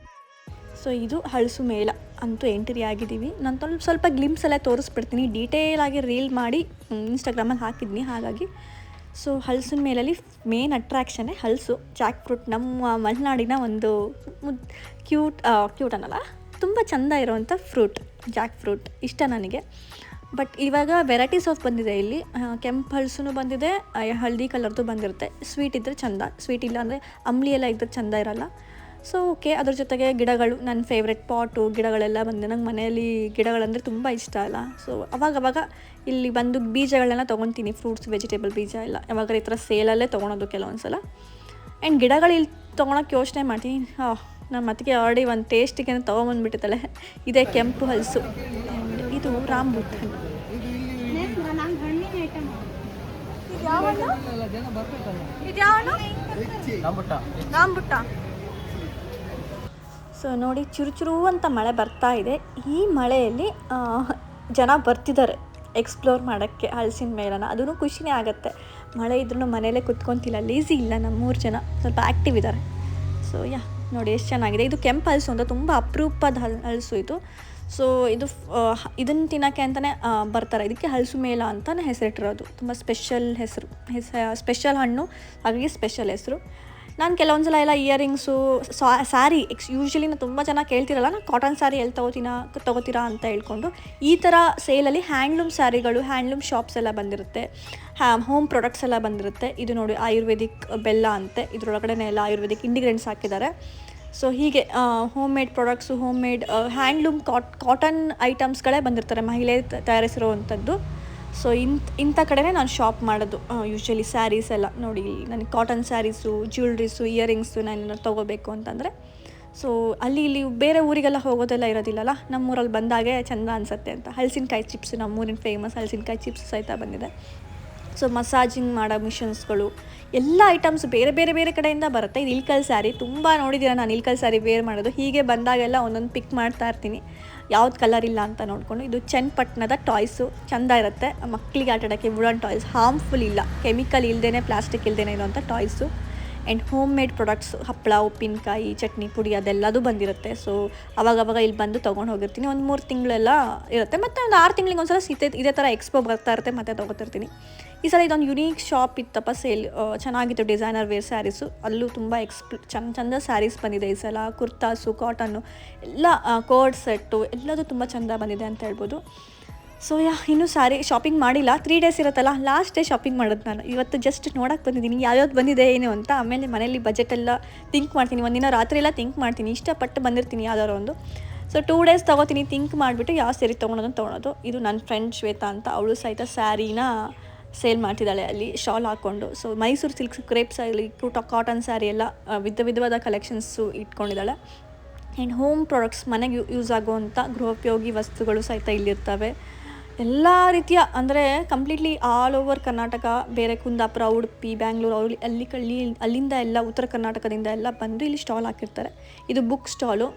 ಸೊ ಇದು ಹಲಸು ಮೇಳ ಅಂತೂ ಎಂಟ್ರಿ ಆಗಿದ್ದೀವಿ. ನಾನು ಸ್ವಲ್ಪ ಗ್ಲಿಮ್ಸ್ ಎಲ್ಲ ತೋರಿಸ್ಬಿಡ್ತೀನಿ, ಡೀಟೇಲಾಗಿ ರೀಲ್ ಮಾಡಿ ಇನ್ಸ್ಟಾಗ್ರಾಮಲ್ಲಿ ಹಾಕಿದ್ದೀನಿ. ಹಾಗಾಗಿ ಸೊ ಹಲಸಿನ ಮೇಲಲ್ಲಿ ಮೇನ್ ಅಟ್ರಾಕ್ಷನ್ನೇ ಹಲಸು, ಜಾಕ್ ಫ್ರೂಟ್. ನಮ್ಮ ಮಲೆನಾಡಿನ ಒಂದು ಕ್ಯೂಟ್ ಅನ್ನಲ್ಲ, ತುಂಬ ಚೆಂದ ಇರೋವಂಥ ಫ್ರೂಟ್ ಜಾಕ್ ಫ್ರೂಟ್, ಇಷ್ಟ ನನಗೆ. ಬಟ್ ಇವಾಗ ವೆರೈಟೀಸ್ ಆಫ್ ಬಂದಿದೆ ಇಲ್ಲಿ. ಕೆಂಪು ಹಲಸು ಬಂದಿದೆ, ಹಳದಿ ಕಲರ್ದು ಬಂದಿರುತ್ತೆ. ಸ್ವೀಟ್ ಇದ್ದರೆ ಚೆಂದ, ಸ್ವೀಟ್ ಇಲ್ಲ ಅಂದರೆ ಅಂಬ್ಲಿ ಎಲ್ಲ ಇದ್ದರೆ ಚೆಂದ ಇರೋಲ್ಲ. ಸೊ ಓಕೆ, ಅದ್ರ ಜೊತೆಗೆ ಗಿಡಗಳು, ನನ್ನ ಫೇವ್ರೆಟ್ ಪಾಟು ಗಿಡಗಳೆಲ್ಲ ಬಂದಿದೆ. ನಂಗೆ ಮನೆಯಲ್ಲಿ ಗಿಡಗಳಂದರೆ ತುಂಬ ಇಷ್ಟ ಅಲ್ಲ. ಸೊ ಅವಾಗವಾಗ ಇಲ್ಲಿ ಬಂದು ಬೀಜಗಳನ್ನ ತೊಗೊತೀನಿ, ಫ್ರೂಟ್ಸ್ ವೆಜಿಟೇಬಲ್ ಬೀಜ ಎಲ್ಲ. ಯಾವಾಗ ಈ ಥರ ಸೇಲಲ್ಲೇ ತೊಗೊಳೋದು ಕೆಲವೊಂದು ಸಲ. ಆ್ಯಂಡ್ ಗಿಡಗಳು ಇಲ್ಲಿ ತೊಗೊಳಕ್ಕೆ ಯೋಚನೆ ಮಾಡ್ತೀನಿ. ನಮ್ಮ ಮತ್ತಿಗೆ ಆಲ್ರೆಡಿ ಒಂದು ಟೇಸ್ಟಿಗೆ ತೊಗೊಂಬಂದ್ಬಿಟ್ಟಿದ್ದಾಳೆ. ಇದೇ ಕೆಂಪು ಹಲಸು. ಆ್ಯಂಡ್ ಇದು ರಾಂಬುಟ್ ಹಣ್ಣು. ರಾಂಬುಟ್ಟ. ಸೊ ನೋಡಿ, ಚುರುಚುರು ಅಂತ ಮಳೆ ಬರ್ತಾ ಇದೆ. ಈ ಮಳೆಯಲ್ಲಿ ಜನ ಬರ್ತಿದ್ದಾರೆ ಎಕ್ಸ್ಪ್ಲೋರ್ ಮಾಡೋಕ್ಕೆ ಹಲಸಿನ ಮೇಳನ. ಅದೂ ಖುಷಿನೇ ಆಗುತ್ತೆ. ಮಳೆ ಇದ್ರೂ ಮನೆಯಲ್ಲೇ ಕುತ್ಕೊತಿಲ್ಲ, ಲೇಸಿ ಇಲ್ಲ, ನಮ್ಮೂರು ಜನ ಸ್ವಲ್ಪ ಆ್ಯಕ್ಟಿವ್ ಇದ್ದಾರೆ. ಸೊ ನೋಡಿ ಎಷ್ಟು ಚೆನ್ನಾಗಿದೆ. ಇದು ಕೆಂಪು ಹಲಸು ಅಂತ, ತುಂಬ ಅಪರೂಪದ ಹಲಸು ಇದು. ಸೊ ಇದು ಇದನ್ನು ತಿನ್ನೋಕ್ಕೆ ಅಂತಲೇ ಬರ್ತಾರೆ. ಇದಕ್ಕೆ ಹಲಸು ಮೇಳ ಅಂತಲೇ ಹೆಸರಿಟ್ಟಿರೋದು. ತುಂಬ ಸ್ಪೆಷಲ್ ಹೆಸರು, ಸ್ಪೆಷಲ್ ಹಣ್ಣು, ಹಾಗಾಗಿ ಸ್ಪೆಷಲ್ ಹೆಸರು. ನಾನು ಕೆಲವೊಂದು ಸಲ ಎಲ್ಲ ಇಯರಿಂಗ್ಸು, ಸ್ಯಾರಿ ಯೂಶ್ವಲಿ ನಾನು ತುಂಬ ಜನ ಕೇಳ್ತಿರಲ್ಲ, ನಾನು ಕಾಟನ್ ಸ್ಯಾರಿ ಎಲ್ಲಿ ತೊಗೋತೀರಾ ಅಂತ ಹೇಳ್ಕೊಂಡು, ಈ ಥರ ಸೇಲಲ್ಲಿ ಹ್ಯಾಂಡ್ಲೂಮ್ ಸ್ಯಾರಿಗಳು, ಹ್ಯಾಂಡ್ಲೂಮ್ ಶಾಪ್ಸ್ ಎಲ್ಲ ಬಂದಿರುತ್ತೆ, ಹೋಮ್ ಪ್ರಾಡಕ್ಟ್ಸ್ ಎಲ್ಲ ಬಂದಿರುತ್ತೆ. ಇದು ನೋಡಿ ಆಯುರ್ವೇದಿಕ್ ಬೆಲ್ಲ ಅಂತೆ, ಇದರೊಳಗಡೆ ಎಲ್ಲ ಆಯುರ್ವೇದಿಕ್ ಇಂಡಿಗ್ರೆಂಟ್ಸ್ ಹಾಕಿದ್ದಾರೆ. ಸೊ ಹೀಗೆ home made products, home made handloom cotton ಐಟಮ್ಸ್ಗಳೇ ಬಂದಿರ್ತಾರೆ, ಮಹಿಳೆ ತಯಾರಿಸಿರುವಂಥದ್ದು. ಸೊ ಇಂಥ ಕಡೆನೇ ನಾನು ಶಾಪ್ ಮಾಡೋದು ಯೂಶ್ವಲಿ. ಸ್ಯಾರೀಸ್ ಎಲ್ಲ ನೋಡಿ, ನನಗೆ ಕಾಟನ್ ಸ್ಯಾರೀಸು, ಜ್ಯುವೆಲ್ರೀಸು, ಇಯರಿಂಗ್ಸು ನಾನು ತೊಗೋಬೇಕು ಅಂತಂದರೆ, ಸೊ ಇಲ್ಲಿ ಬೇರೆ ಊರಿಗೆಲ್ಲ ಹೋಗೋದೆಲ್ಲ ಇರೋದಿಲ್ಲಲ್ಲ, ನಮ್ಮೂರಲ್ಲಿ ಬಂದಾಗೆ ಚೆಂದ ಅನಿಸುತ್ತೆ ಅಂತ. ಹಲಸಿನಕಾಯಿ ಚಿಪ್ಸ್, ನಮ್ಮೂರಿನ ಫೇಮಸ್ ಹಲಸಿನಕಾಯಿ ಚಿಪ್ಸ್ ಸಹಿತ ಬಂದಿದೆ. ಸೊ ಮಸಾಜಿಂಗ್ ಮಾಡೋ ಮಿಷನ್ಸ್ಗಳು, ಎಲ್ಲ ಐಟಮ್ಸ್ ಬೇರೆ ಬೇರೆ ಬೇರೆ ಕಡೆಯಿಂದ ಬರುತ್ತೆ. ಇದು ಇಲ್ಕಲ್ ಸ್ಯಾರಿ, ತುಂಬ ನೋಡಿದ್ದೀರ ನಾನು ಇಲ್ಕಲ್ ಸ್ಯಾರಿ ವೇರ್ ಮಾಡೋದು. ಹೀಗೆ ಬಂದಾಗೆಲ್ಲ ಒಂದೊಂದು ಪಿಕ್ ಮಾಡ್ತಾ ಇರ್ತೀನಿ, ಯಾವ್ದು ಕಲರ್ ಇಲ್ಲ ಅಂತ ನೋಡಿಕೊಂಡು. ಇದು ಚನ್ನಪಟ್ಟಣದ ಟಾಯ್ಸು, ಚೆಂದ ಇರುತ್ತೆ ಮಕ್ಕಳಿಗೆ ಆಟಾಡೋಕ್ಕೆ. ವುಡನ್ ಟಾಯ್ಸ್, ಹಾರ್ಮ್ಫುಲ್ ಇಲ್ಲ, ಕೆಮಿಕಲ್ ಇಲ್ಲದೇ, ಪ್ಲಾಸ್ಟಿಕ್ ಇಲ್ಲದೇ ಇರೋಂಥ toys. And home made products, ಹಪ್ಪಳ, ಉಪ್ಪಿನಕಾಯಿ, ಚಟ್ನಿ ಪುಡಿ ಅದೆಲ್ಲದು ಬಂದಿರುತ್ತೆ. ಸೊ ಅವಾಗವಾಗ ಇಲ್ಲಿ ಬಂದು ತೊಗೊಂಡು ಹೋಗಿರ್ತೀನಿ. ಒಂದು 3 ತಿಂಗಳೆಲ್ಲ ಇರುತ್ತೆ. ಮತ್ತು ಒಂದು 6 ತಿಂಗಳಿಗೆ ಒಂದು ಸಲ ಇದೇ ಥರ ಎಕ್ಸ್ಪೋ ಬರ್ತಾ ಇರುತ್ತೆ, ಮತ್ತು ತೊಗೋತಿರ್ತೀನಿ. ಈ ಸಲ ಇದೊಂದು ಯುನೀಕ್ ಶಾಪ್ ಇತ್ತಪ್ಪ, ಸೇಲ್ ಚೆನ್ನಾಗಿತ್ತು. ಡಿಸೈನರ್ ವೇರ್ ಸ್ಯಾರೀಸು, ಅಲ್ಲೂ ತುಂಬ ಚಂದ ಸ್ಯಾರೀಸ್ ಬಂದಿದೆ ಈ ಸಲ. ಕುರ್ತಾಸು, ಕಾಟನ್ನು ಎಲ್ಲ, ಕೋಡ್ ಸೆಟ್ಟು ಎಲ್ಲದೂ ತುಂಬ ಚೆಂದ ಬಂದಿದೆ ಅಂತ ಹೇಳ್ಬೋದು. ಸೊ ಇನ್ನೂ ಸ್ಯಾರಿ ಶಾಪಿಂಗ್ ಮಾಡಿಲ್ಲ. 3 ಡೇಸ್ ಇರುತ್ತಲ್ಲ, ಲಾಸ್ಟ್ ಡೇ ಶಾಪಿಂಗ್ ಮಾಡೋದು ನಾನು. ಇವತ್ತು ಜಸ್ಟ್ ನೋಡೋಕ್ಕೆ ಬಂದಿದ್ದೀನಿ ಯಾವ್ಯಾವ್ದು ಬಂದಿದೆ ಏನು ಅಂತ. ಆಮೇಲೆ ಮನೇಲಿ ಬಜೆಟೆಲ್ಲ ಥಿಂಕ್ ಮಾಡ್ತೀನಿ, ಒಂದಿನ ರಾತ್ರಿ ಎಲ್ಲ ಥಿಂಕ್ ಮಾಡ್ತೀನಿ, ಇಷ್ಟಪಟ್ಟು ಬಂದಿರ್ತೀನಿ ಯಾವ್ದಾದ್ರು ಒಂದು. ಸೊ 2 ಡೇಸ್ ತೊಗೋತೀನಿ, ಥಿಂಕ್ ಮಾಡಿಬಿಟ್ಟು ಯಾವ ಸ್ಯಾರಿ ತೊಗೊಳೋದು. ಇದು ನನ್ನ ಫ್ರೆಂಡ್ ಶ್ವೇತಾ ಅಂತ, ಅವಳು ಸಹಿತ ಸ್ಯಾರಿನ ಸೇಲ್ ಮಾಡ್ತಿದ್ದಾಳೆ ಅಲ್ಲಿ ಶಾಲ್ ಹಾಕ್ಕೊಂಡು. ಸೊ ಮೈಸೂರು ಸಿಲ್ಕ್ ಕ್ರೇಪ್ಸ್ ಆಗಲಿ, ಕಾಟನ್ ಸ್ಯಾರಿ ಎಲ್ಲ ವಿಧವಾದ ಕಲೆಕ್ಷನ್ಸು ಇಟ್ಕೊಂಡಿದ್ದಾಳೆ. ಆ್ಯಂಡ್ ಹೋಮ್ ಪ್ರಾಡಕ್ಟ್ಸ್, ಮನೆಗೆ ಯೂಸ್ ಆಗುವಂಥ ಗೃಹೋಪಯೋಗಿ ವಸ್ತುಗಳು ಸಹಿತ ಇಲ್ಲಿರ್ತವೆ. ಎಲ್ಲ ರೀತಿಯ, ಅಂದರೆ ಕಂಪ್ಲೀಟ್ಲಿ ಆಲ್ ಓವರ್ ಕರ್ನಾಟಕ, ಬೇರೆ ಕುಂದಾಪುರ, ಉಡುಪಿ, ಬ್ಯಾಂಗ್ಳೂರು, ಅಲ್ಲಿಂದ ಎಲ್ಲ, ಉತ್ತರ ಕರ್ನಾಟಕದಿಂದ ಎಲ್ಲ ಬಂದು ಇಲ್ಲಿ ಸ್ಟಾಲ್ ಹಾಕಿರ್ತಾರೆ. ಇದು ಬುಕ್ ಸ್ಟಾಲು,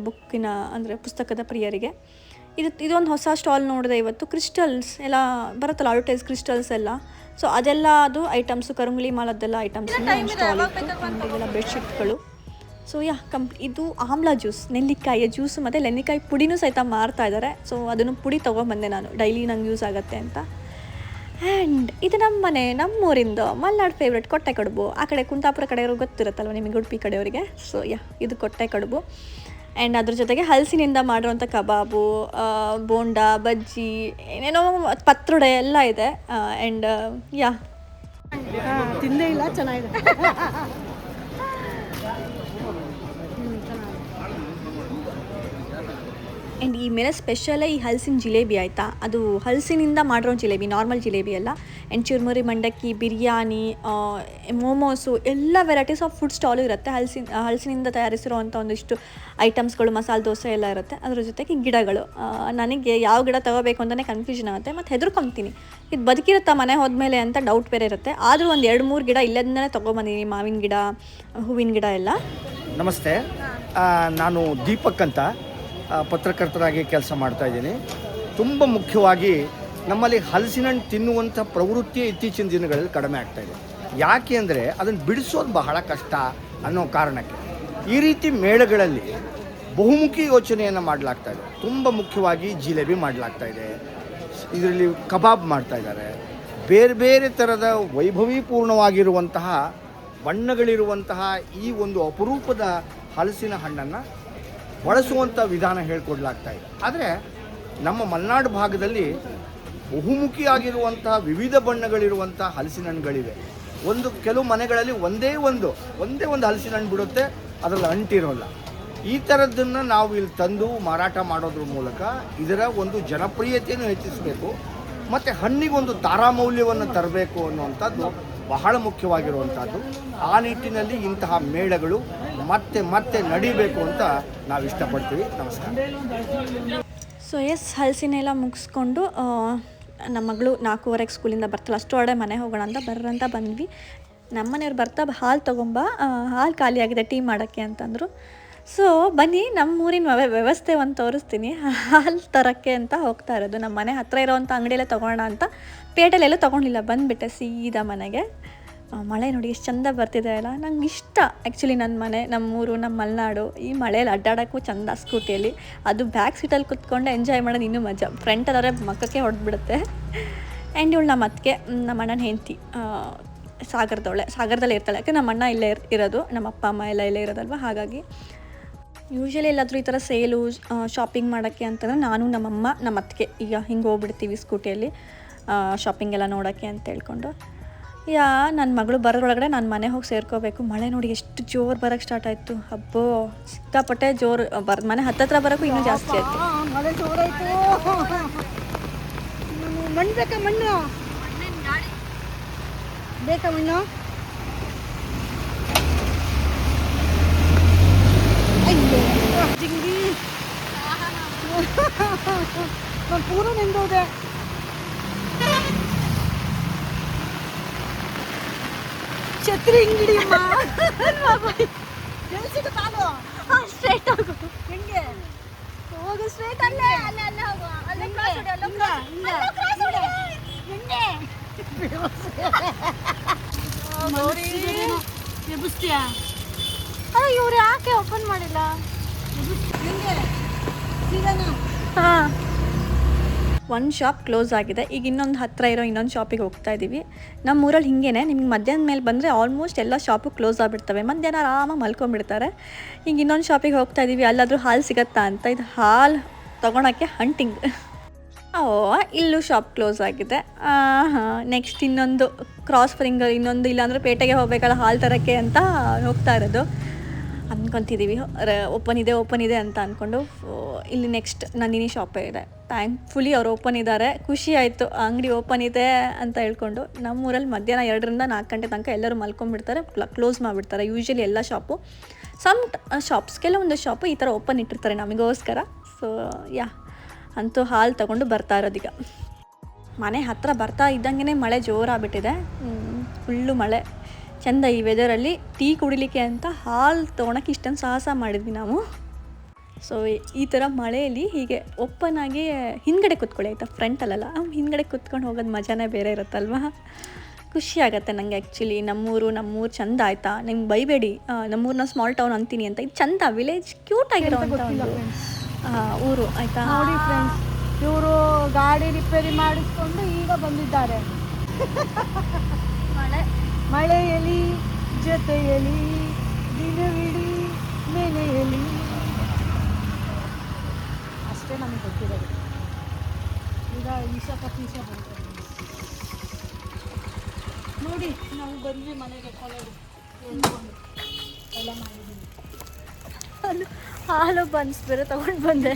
ಬುಕ್ಕಿನ ಅಂದರೆ ಪುಸ್ತಕದ ಪ್ರಿಯರಿಗೆ. ಇದೊಂದು ಹೊಸ ಸ್ಟಾಲ್ ನೋಡಿದೆ ಇವತ್ತು. ಕ್ರಿಸ್ಟಲ್ಸ್ ಎಲ್ಲ ಬರುತ್ತಲ್ಲ, ಅಡ್ವರ್ಟೈಸ್ ಕ್ರಿಸ್ಟಲ್ಸ್ ಎಲ್ಲ. ಸೊ ಅದೆಲ್ಲ ಅದು ಐಟಮ್ಸು, ಕರಂಗುಳಿ ಮಾಲದ್ದೆಲ್ಲ ಐಟಮ್ಸ್ ಸ್ಟಾಲ್ ಇತ್ತು. ಇದೆಲ್ಲ ಬೆಡ್ಶೀಟ್ಗಳು. ಸೊ ಇದು ಆಮ್ಲ ಜ್ಯೂಸ್, ನೆಲ್ಲಿಕಾಯಿಯ ಜ್ಯೂಸು ಮತ್ತು ನೆಲ್ಲಿಕಾಯಿ ಪುಡಿನೂ ಸಹಿತ ಮಾರ್ತಾ ಇದ್ದಾರೆ. ಸೊ ಅದನ್ನು ಪುಡಿ ತೊಗೊಂಬಂದೆ ನಾನು, ಡೈಲಿ ನಂಗೆ ಯೂಸ್ ಆಗುತ್ತೆ ಅಂತ. ಆ್ಯಂಡ್ ಇದು ನಮ್ಮೂರಿಂದ ಮಲ್ನಾಡು ಫೇವ್ರೆಟ್ ಕೊಟ್ಟೆ ಕಡುಬು. ಆ ಕಡೆ ಕುಂದಾಪುರ ಕಡೆಯವರು ಗೊತ್ತಿರುತ್ತಲ್ವ ನಿಮಗೆ, ಉಡುಪಿ ಕಡೆಯವರಿಗೆ. ಸೊ ಇದು ಕೊಟ್ಟೆ ಕಡುಬು. ಆ್ಯಂಡ್ ಅದ್ರ ಜೊತೆಗೆ ಹಲಸಿನಿಂದ ಮಾಡಿರೋಂಥ ಕಬಾಬು, ಬೋಂಡ, ಬಜ್ಜಿ, ಏನೇನೋ ಪತ್ರೊಡೆ ಎಲ್ಲ ಇದೆ. ಆ್ಯಂಡ್ ತಿಂದೇ ಇಲ್ಲ, ಚೆನ್ನಾಗಿದೆ. ಆ್ಯಂಡ್ ಈ ಮೇಲೆ ಸ್ಪೆಷಲೇ ಈ ಹಲಸಿನ ಜಿಲೇಬಿ ಆಯಿತಾ, ಅದು ಹಲಸಿನಿಂದ ಮಾಡಿರೋ ಜಿಲೇಬಿ, ನಾರ್ಮಲ್ ಜಿಲೇಬಿ ಅಲ್ಲ. ಆ್ಯಂಡ್ ಚುರ್ಮುರಿ, ಮಂಡಕ್ಕಿ, ಬಿರಿಯಾನಿ, ಮೋಮೋಸು, ಎಲ್ಲ ವೆರೈಟೀಸ್ ಆಫ್ ಫುಡ್ ಸ್ಟಾಲು ಇರುತ್ತೆ. ಹಲಸಿನಿಂದ ತಯಾರಿಸಿರುವಂಥ ಒಂದಿಷ್ಟು ಐಟಮ್ಸ್ಗಳು, ಮಸಾಲೆ ದೋಸೆ ಎಲ್ಲ ಇರುತ್ತೆ. ಅದ್ರ ಜೊತೆಗೆ ಗಿಡಗಳು. ನನಗೆ ಯಾವ ಗಿಡ ತೊಗೋಬೇಕು ಅಂತಲೇ ಕನ್ಫ್ಯೂಷನ್ ಆಗುತ್ತೆ, ಮತ್ತು ಹೆದರ್ಕೊತೀನಿ, ಇದು ಬದುಕಿರುತ್ತಾ ಮನೆ ಹೋದ್ಮೇಲೆ ಅಂತ ಡೌಟ್ ಬೇರೆ ಇರುತ್ತೆ. ಆದರೂ ಒಂದು 2-3 ಗಿಡ ಇಲ್ಲದನ್ನೇ ತೊಗೊಬಂದಿದ್ದೀನಿ, ಮಾವಿನ ಗಿಡ, ಹೂವಿನ ಗಿಡ ಎಲ್ಲ. ನಮಸ್ತೆ, ನಾನು ದೀಪಕ್ ಅಂತ ಪತ್ರಕರ್ತರಾಗಿ ಕೆಲಸ ಮಾಡ್ತಾಯಿದ್ದೀನಿ. ತುಂಬ ಮುಖ್ಯವಾಗಿ ನಮ್ಮಲ್ಲಿ ಹಲಸಿನ ಹಣ್ಣು ತಿನ್ನುವಂಥ ಪ್ರವೃತ್ತಿ ಇತ್ತೀಚಿನ ದಿನಗಳಲ್ಲಿ ಕಡಿಮೆ ಆಗ್ತಾಯಿದೆ. ಯಾಕೆ ಅಂದರೆ ಅದನ್ನು ಬಿಡಿಸೋದು ಬಹಳ ಕಷ್ಟ ಅನ್ನೋ ಕಾರಣಕ್ಕೆ ಈ ರೀತಿ ಮೇಳಗಳಲ್ಲಿ ಬಹುಮುಖಿ ಯೋಚನೆಯನ್ನು ಮಾಡಲಾಗ್ತಾಯಿದೆ. ತುಂಬ ಮುಖ್ಯವಾಗಿ ಜಿಲೇಬಿ ಮಾಡಲಾಗ್ತಾಯಿದೆ, ಇದರಲ್ಲಿ ಕಬಾಬ್ ಮಾಡ್ತಾಯಿದ್ದಾರೆ. ಬೇರೆ ಬೇರೆ ಥರದ ವೈಭವೀಪೂರ್ಣವಾಗಿರುವಂತಹ ಬಣ್ಣಗಳಿರುವಂತಹ ಈ ಒಂದು ಅಪರೂಪದ ಹಲಸಿನ ಹಣ್ಣನ್ನು ಬಳಸುವಂಥ ವಿಧಾನ ಹೇಳ್ಕೊಡ್ಲಾಗ್ತಾಯಿದೆ. ಆದರೆ ನಮ್ಮ ಮಲೆನಾಡು ಭಾಗದಲ್ಲಿ ಬಹುಮುಖಿಯಾಗಿರುವಂತಹ ವಿವಿಧ ಬಣ್ಣಗಳಿರುವಂಥ ಹಲಸಿನ ಹಣ್ಣುಗಳಿವೆ. ಕೆಲವು ಮನೆಗಳಲ್ಲಿ ಒಂದೇ ಒಂದು ಹಲಸಿನ ಹಣ್ಣು ಬಿಡುತ್ತೆ, ಅದರಲ್ಲಿ ಅಂಟಿರೋಲ್ಲ. ಈ ಥರದ್ದನ್ನು ನಾವು ಇಲ್ಲಿ ತಂದು ಮಾರಾಟ ಮಾಡೋದ್ರ ಮೂಲಕ ಇದರ ಒಂದು ಜನಪ್ರಿಯತೆಯನ್ನು ಹೆಚ್ಚಿಸಬೇಕು ಮತ್ತು ಹಣ್ಣಿಗೊಂದು ತಾರಾಮೌಲ್ಯವನ್ನು ತರಬೇಕು ಅನ್ನುವಂಥದ್ದು ಬಹಳ ಮುಖ್ಯವಾಗಿರುವಂಥದ್ದು. ಆ ನಿಟ್ಟಿನಲ್ಲಿ ಇಂತಹ ಮೇಳಗಳು ಮತ್ತೆ ನಡೀಬೇಕು ಅಂತ ನಾವು ಇಷ್ಟಪಡ್ತೀವಿ. ನಮಸ್ಕಾರ. ಸೊ ಹಲಸಿನೆಲ್ಲ ಮುಗಿಸ್ಕೊಂಡು ನಮ್ಮ ಮಗಳು 4:15 ಸ್ಕೂಲಿಂದ ಬರ್ತಾಳೆ, ಅಷ್ಟೊಳಗೆ ಮನೆ ಹೋಗೋಣ ಅಂತ ಬಂದ್ವಿ. ನಮ್ಮನೆಯವ್ರು ಬರ್ತಾ ಹಾಲು ತೊಗೊಂಬ, ಹಾಲು ಖಾಲಿಯಾಗಿದೆ ಟೀ ಮಾಡೋಕ್ಕೆ ಅಂತಂದರು. ಸೊ ಬನ್ನಿ ನಮ್ಮೂರಿನ ವ್ಯವಸ್ಥೆ ಒಂದು ತೋರಿಸ್ತೀನಿ. ಹಾಲು ತರೋಕ್ಕೆ ಅಂತ ಹೋಗ್ತಾ ಇರೋದು. ನಮ್ಮ ಮನೆ ಹತ್ತಿರ ಇರೋವಂಥ ಅಂಗಡಿಯಲ್ಲೇ ತೊಗೊಳ್ಳೋಣ ಅಂತ, ಪೇಟೆಲೆಲ್ಲೂ ತೊಗೊಂಡಿಲ್ಲ, ಬಂದುಬಿಟ್ಟೆ ಸೀದಾ ಮನೆಗೆ. ಮಳೆ ನೋಡಿ ಎಷ್ಟು ಚಂದ ಬರ್ತಿದೆ ಅಲ್ಲ, ನಂಗೆ ಇಷ್ಟ ಆ್ಯಕ್ಚುಲಿ. ನನ್ನ ಮನೆ, ನಮ್ಮೂರು, ನಮ್ಮ ಮಲೆನಾಡು, ಈ ಮಳೇಲಿ ಅಡ್ಡಾಡೋಕ್ಕೂ ಚಂದ ಸ್ಕೂಟಿಯಲ್ಲಿ. ಅದು ಬ್ಯಾಕ್ ಸೀಟಲ್ಲಿ ಕುತ್ಕೊಂಡು ಎಂಜಾಯ್ ಮಾಡೋದು ಇನ್ನೂ ಮಜಾ. ಫ್ರಂಟಲ್ಲಾದ್ರೆ ಮಕ್ಕಕ್ಕೆ ಹೊಡೆದ್ಬಿಡುತ್ತೆ. ಆ್ಯಂಡ್ ಇವಳು ನಮ್ಮ ಅತ್ತಿಗೆ, ನಮ್ಮ ಅಣ್ಣನ ಹೆಂಡತಿ, ಸಾಗರದಲ್ಲೇ ಇರ್ತಾಳೆ. ಯಾಕೆ ನಮ್ಮ ಅಣ್ಣ ಇಲ್ಲೇ ಇರೋದು, ನಮ್ಮ ಅಪ್ಪ ಅಮ್ಮ ಎಲ್ಲ ಇಲ್ಲೇ ಇರೋದಲ್ವ. ಹಾಗಾಗಿ ಯೂಶ್ವಲಿ ಎಲ್ಲಾದರೂ ಈ ಥರ ಸೇಲು ಶಾಪಿಂಗ್ ಮಾಡೋಕ್ಕೆ ಅಂತಂದರೆ ನಾನು, ನಮ್ಮಮ್ಮ, ನಮ್ಮ ಅತ್ತಿಗೆ ಈಗ ಹಿಂಗೆ ಹೋಗ್ಬಿಡ್ತೀವಿ ಸ್ಕೂಟಿಯಲ್ಲಿ ಶಾಪಿಂಗ್ ಎಲ್ಲ ನೋಡೋಕ್ಕೆ ಅಂತ ಹೇಳ್ಕೊಂಡು. ನನ್ನ ಮಗಳು ಬರೋದ್ರೊಳಗಡೆ ನಾನು ಮನೆ ಹೋಗಿ ಸೇರ್ಕೋಬೇಕು. ಮಳೆ ನೋಡಿ ಎಷ್ಟು ಜೋರು ಬರೋಕ್ಕೆ ಸ್ಟಾರ್ಟ್ ಆಯಿತು. ಹಬ್ಬೋ ಸಿಕ್ಕಾಪಟ್ಟೆ ಜೋರು ಮನೆ ಹತ್ತತ್ರ ಬರೋಕ್ಕೂ ಇನ್ನೂ ಜಾಸ್ತಿ ಆಯಿತು. ಮಳೆ ಜೋರಾಯಿತು. ಮಣ್ಣು ಬೇಕಾ? ಮಣ್ಣು ಬೇಕಾ? ಮಣ್ಣು ಜಿಂಗಿ ನಾನು ಪೂರ ನೆಂದೋದೆ. ಛತ್ರಿ ಹಿಂಗಿಡಿಯಮ್ಮ. ಎಲ್ಸಿಟ್ಟು ಕಾಲು ಸ್ಟ್ರೈಟ್ ಆಗು. ಹೆಂಗೆ ಹೋಗು? ಸ್ಟ್ರೈಟ್ ಅಲ್ಲೇ ಅಲ್ಲೇ ಅಲ್ಲೇ ಹೋಗು. ಅಲ್ಲೇ ಕ್ರಾಸ್ ಹೊಡಿ. ಅಲ್ಲೇ ಕ್ರಾಸ್ ಹೊಡಿ. ಹೆಂಗೆ ಎಬ್ಬಿಸ್ತೀಯಾ? ಅಲ್ಲ ಇವ್ರು ಯಾಕೆ ಓಪನ್ ಮಾಡಿಲ್ಲ? ಹೆಂಗೆ ಸೀದಾನ? ಹಾಂ, ಒಂದು ಶಾಪ್ ಕ್ಲೋಸ್ ಆಗಿದೆ. ಈಗ ಇನ್ನೊಂದು ಹತ್ತಿರ ಇರೋ ಇನ್ನೊಂದು ಶಾಪಿಗೆ ಹೋಗ್ತಾ ಇದ್ದೀವಿ. ನಮ್ಮ ಊರಲ್ಲಿ ಹಿಂಗೇನೆ, ನಿಮ್ಗೆ ಮಧ್ಯಾಹ್ನ ಮೇಲೆ ಬಂದರೆ ಆಲ್ಮೋಸ್ಟ್ ಎಲ್ಲ ಶಾಪು ಕ್ಲೋಸ್ ಆಗಿಬಿಡ್ತವೆ. ಮಧ್ಯಾಹ್ನ ಆರಾಮಾಗಿ ಮಲ್ಕೊಂಡ್ಬಿಡ್ತಾರೆ. ಈಗ ಇನ್ನೊಂದು ಶಾಪಿಗೆ ಹೋಗ್ತಾ ಇದ್ದೀವಿ. ಅಲ್ಲಾದರೂ ಹಾಲು ಸಿಗತ್ತಾ ಅಂತ. ಇದು ಹಾಲು ತೊಗೊಳಕ್ಕೆ ಹಂಟಿಂಗ್. ಇಲ್ಲೂ ಶಾಪ್ ಕ್ಲೋಸ್ ಆಗಿದೆ. ನೆಕ್ಸ್ಟ್ ಇನ್ನೊಂದು ಕ್ರಾಸ್ ಫರಿಂಗರ್, ಇನ್ನೊಂದು ಇಲ್ಲಾಂದರೆ ಪೇಟೆಗೆ ಹೋಗಬೇಕಲ್ಲ ಹಾಲು ತರೋಕ್ಕೆ ಅಂತ ಹೋಗ್ತಾ ಇರೋದು. ಅಂದ್ಕೊತಿದ್ದೀವಿ ಓಪನ್ ಇದೆ ಅಂತ ಅಂದ್ಕೊಂಡು. ಇಲ್ಲಿ ನೆಕ್ಸ್ಟ್ ನಂದಿನಿ ಶಾಪೇ ಇದೆ. ಥ್ಯಾಂಕ್ಫುಲಿ ಅವ್ರು ಓಪನ್ ಇದ್ದಾರೆ. ಖುಷಿ ಆಯಿತು, ಅಂಗಡಿ ಓಪನ್ ಇದೆ ಅಂತ ಹೇಳ್ಕೊಂಡು. ನಮ್ಮೂರಲ್ಲಿ ಮಧ್ಯಾಹ್ನ 2ರಿಂದ 4 ಗಂಟೆ ತನಕ ಎಲ್ಲರೂ ಮಲ್ಕೊಂಡ್ಬಿಡ್ತಾರೆ, ಕ್ಲೋಸ್ ಮಾಡಿಬಿಡ್ತಾರೆ ಯೂಶ್ವಲಿ ಎಲ್ಲ ಶಾಪು. ಸಮ್ ಶಾಪ್ಸ್, ಕೆಲವೊಂದು ಶಾಪು ಈ ಥರ ಓಪನ್ ಇಟ್ಟಿರ್ತಾರೆ ನಮಗೋಸ್ಕರ. ಸೊ ಅಂತೂ ಹಾಲು ತೊಗೊಂಡು ಬರ್ತಾ ಇರೋದೀಗ. ಮನೆ ಹತ್ತಿರ ಬರ್ತಾ ಇದ್ದಂಗೆ ಮಳೆ ಜೋರಾಗ್ಬಿಟ್ಟಿದೆ. ಫುಲ್ಲು ಮಳೆ. ಚೆಂದ ಈ ವೆದರಲ್ಲಿ ಟೀ ಕುಡಿಲಿಕ್ಕೆ ಅಂತ ಹಾಲು ತೊಗೊಳಕ್ಕೆ ಇಷ್ಟೊಂದು ಸಾಹಸ ಮಾಡಿದ್ವಿ ನಾವು. ಸೊ ಈ ಥರ ಮಳೆಯಲ್ಲಿ ಹೀಗೆ ಓಪನ್ ಆಗಿ ಹಿಂದ್ಗಡೆ ಕೂತ್ಕೊಳ್ಳಿ ಆಯಿತಾ, ಫ್ರಂಟಲ್ಲ, ಹಿಂದ್ಗಡೆ ಕೂತ್ಕೊಂಡು ಹೋಗೋದು ಮಜಾನೇ ಬೇರೆ ಇರುತ್ತಲ್ವ. ಖುಷಿ ಆಗುತ್ತೆ ನನಗೆ ಆ್ಯಕ್ಚುಲಿ. ನಮ್ಮೂರು ಚೆಂದ ಆಯಿತಾ. ನಿಮ್ಗೆ ಬೈಬೇಡಿ, ನಮ್ಮೂರನ್ನ ಸ್ಮಾಲ್ ಟೌನ್ ಅಂತೀನಿ ಅಂತ. ಇದು ಚೆಂದ, ವಿಲೇಜ್ ಕ್ಯೂಟ್ ಆಗಿರೋವಂಥ ಒಂದು ಊರು ಆಯಿತಾ. ನೋಡಿ ಫ್ರೆಂಡ್ಸ್, ಇವರು ಗಾಡಿ ರಿಪೇರಿ ಮಾಡಿಸ್ಕೊಂಡು ಈಗ ಬಂದಿದ್ದಾರೆ. ಮಳೆಯಲ್ಲಿ ಜೊತೆಯಲ್ಲಿ ದಿನವಿಡೀ ನೆನೆಯಲಿ ಅಷ್ಟೇ ನಮಗೆ ಗೊತ್ತಿರೋದು. ಈಗ ಈಶಾ ಬಂತು ನೋಡಿ. ನಾವು ಬಂದ್ವಿ ಮನೆಗೆ, ಕಾಲೇಜ್ ಹೇಳ್ಕೊಂಡು ಎಲ್ಲ ಮಾಡಿದ್ದೀವಿ. ಹಾಲು ಬನ್ಸ್ ಬೇರೆ ತೊಗೊಂಡು ಬಂದೆ.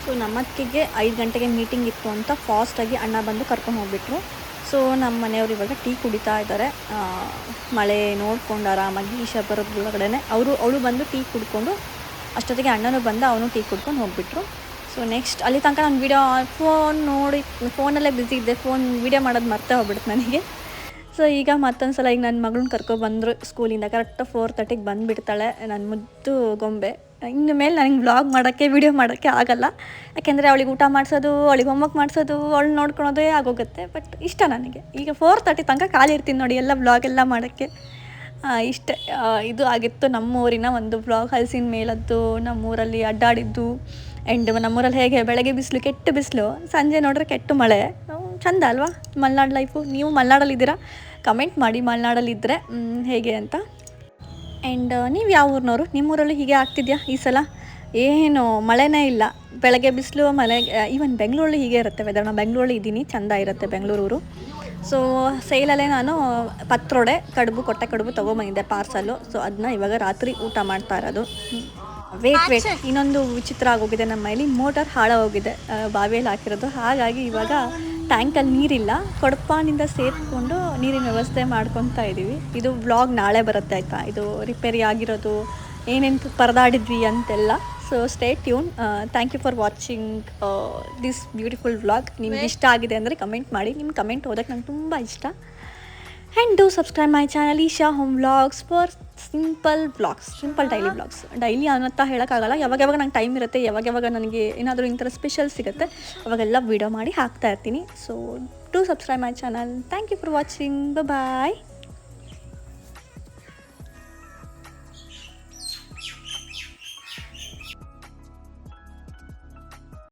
ಸೊ ನಮ್ಮತ್ತಿಗೆ 5 ಗಂಟೆಗೆ ಮೀಟಿಂಗ್ ಇತ್ತು ಅಂತ ಫಾಸ್ಟಾಗಿ ಅಣ್ಣ ಬಂದು ಕರ್ಕೊಂಡು ಹೋಗ್ಬಿಟ್ರು. ಸೊ ನಮ್ಮ ಮನೆಯವರು ಇವಾಗ ಟೀ ಕುಡಿತಾ ಇದ್ದಾರೆ. ಮಳೆ ನೋಡ್ಕೊಂಡು ಆರಾಮಾಗಿ ಈಶಾ ಬರೋದ್ರೊಳಗಡೆ ಅವಳು ಬಂದು ಟೀ ಕುಡ್ಕೊಂಡು, ಅಷ್ಟೊತ್ತಿಗೆ ಅಣ್ಣನೂ ಬಂದು ಅವನು ಟೀ ಕುಡ್ಕೊಂಡು ಹೋಗ್ಬಿಟ್ರು. ಸೊ ನೆಕ್ಸ್ಟ್ ಅಲ್ಲಿ ತನಕ ನಾನು ಫೋನಲ್ಲೇ ಬ್ಯುಸಿ ಇದ್ದೆ. ವೀಡಿಯೋ ಮಾಡೋದು ಮರ್ತೇ ಹೋಗ್ಬಿಡುತ್ತೆ ನನಗೆ. ಸೊ ಈಗ ಮತ್ತೊಂದು ಸಲ ಈಗ ನನ್ನ ಮಗಳನ್ನ ಕರ್ಕೊಬಂದರು ಸ್ಕೂಲಿಂದ. ಕರೆಕ್ಟ್ 4:30ಗೆ ಬಂದುಬಿಡ್ತಾಳೆ ನನ್ನ ಮುದ್ದು ಗೊಂಬೆ. ಇನ್ನು ಮೇಲೆ ನನಗೆ ವ್ಲಾಗ್ ಮಾಡೋಕ್ಕೆ, ವೀಡಿಯೋ ಮಾಡೋಕ್ಕೆ ಆಗಲ್ಲ. ಯಾಕೆಂದರೆ ಅವಳಿಗೆ ಊಟ ಮಾಡಿಸೋದು, ಅವಳಿಗೆ ಹೋಮ್ವರ್ಕ್ ಮಾಡಿಸೋದು, ಅವಳು ನೋಡ್ಕೊಳೋದೇ ಆಗೋಗುತ್ತೆ. ಬಟ್ ಇಷ್ಟ ನನಗೆ. ಈಗ 4:30 ತನಕ ಖಾಲಿ ಇರ್ತೀನಿ ನೋಡಿ, ಎಲ್ಲ ವ್ಲಾಗ್ ಎಲ್ಲ ಮಾಡೋಕ್ಕೆ. ಇಷ್ಟೇ ಇದು ಆಗಿತ್ತು ನಮ್ಮೂರಿನ ಒಂದು ವ್ಲಾಗ್. ಹಲಸಿನ ಮೇಲದ್ದು, ನಮ್ಮೂರಲ್ಲಿ ಅಡ್ಡಾಡಿದ್ದು. ಆ್ಯಂಡ್ ನಮ್ಮೂರಲ್ಲಿ ಹೇಗೆ ಬೆಳಗ್ಗೆ ಬಿಸಿಲು, ಕೆಟ್ಟ ಬಿಸಿಲು, ಸಂಜೆ ನೋಡ್ರೆ ಕೆಟ್ಟ ಮಳೆ. ಚಂದ ಅಲ್ವಾ ಮಲೆನಾಡು ಲೈಫು? ನೀವು ಮಲೆನಾಡಲ್ಲಿದ್ದೀರಾ? ಕಮೆಂಟ್ ಮಾಡಿ ಮಲೆನಾಡಲ್ಲಿದ್ದರೆ ಹೇಗೆ ಅಂತ. ಆ್ಯಂಡ್ ನೀವು ಯಾವ ಊರಿನವರು? ನಿಮ್ಮೂರಲ್ಲೂ ಹೀಗೆ ಆಗ್ತಿದೆಯಾ ಈ ಸಲ? ಏನು ಮಳೆನೇ ಇಲ್ಲ, ಬೆಳಗ್ಗೆ ಬಿಸಿಲು, ಮಳೆ. ಈವನ್ ಬೆಂಗಳೂರಲ್ಲಿ ಹೀಗೆ ಇರುತ್ತೆ ವೆದರ್. ನಾನು ಬೆಂಗಳೂರಲ್ಲಿ ಇದ್ದೀನಿ, ಚೆಂದ ಇರುತ್ತೆ ಬೆಂಗಳೂರು. ಸೊ ಸೇಲಲ್ಲೇ ನಾನು ಪತ್ರೊಡೆ ಕಡುಬು, ಕೊಟ್ಟೆ ಕಡುಬು ತೊಗೊಂಬಂದಿದ್ದೆ ಪಾರ್ಸಲ್ಲು. ಸೊ ಅದನ್ನ ಇವಾಗ ರಾತ್ರಿ ಊಟ ಮಾಡ್ತಾ ಇರೋದು. ವೇಟ್ ಇನ್ನೊಂದು ವಿಚಿತ್ರ ಆಗೋಗಿದೆ, ನಮ್ಮ ಮನೇಲಿ ಮೋಟರ್ ಹಾಳಾಗೋಗಿದೆ, ಬಾವಿಯಲ್ಲಿ ಹಾಕಿರೋದು. ಹಾಗಾಗಿ ಇವಾಗ ಟ್ಯಾಂಕಲ್ಲಿ ನೀರಿಲ್ಲ, ಕೊಡಪಾನಿಂದ ಸೇರಿಕೊಂಡು ನೀರಿನ ವ್ಯವಸ್ಥೆ ಮಾಡ್ಕೊತಾ ಇದ್ದೀವಿ. ಇದು ವ್ಲಾಗ್ ನಾಳೆ ಬರುತ್ತೆ ಆಯಿತಾ? ಇದು ರಿಪೇರಿ ಆಗಿರೋದು, ಏನೇನು ಪರದಾಡಿದ್ವಿ ಅಂತೆಲ್ಲ. So stay tune. Thank you for watching this beautiful vlog. ನಿಮ್ಗೆ ಇಷ್ಟ ಆಗಿದೆ ಅಂದರೆ ಕಮೆಂಟ್ ಮಾಡಿ. ನಿಮ್ಮ ಕಮೆಂಟ್ ಓದೋಕ್ಕೆ ನಂಗೆ ತುಂಬ ಇಷ್ಟ. And do subscribe my channel Isha home vlogs for simple daily vlogs. Daily ಅನ್ನತ್ತಾ ಹೇಳೋಕ್ಕಾಗಲ್ಲ, ಯಾವಾಗ ನಂಗೆ ಟೈಮ್ ಇರುತ್ತೆ, ಯಾವಾಗ ನನಗೆ ಏನಾದರೂ ಈ ಥರ ಸ್ಪೆಷಲ್ ಸಿಗುತ್ತೆ ಅವಾಗೆಲ್ಲ ವೀಡಿಯೋ ಮಾಡಿ ಹಾಕ್ತಾ ಇರ್ತೀನಿ. So do subscribe my channel. Thank you for watching. Bye.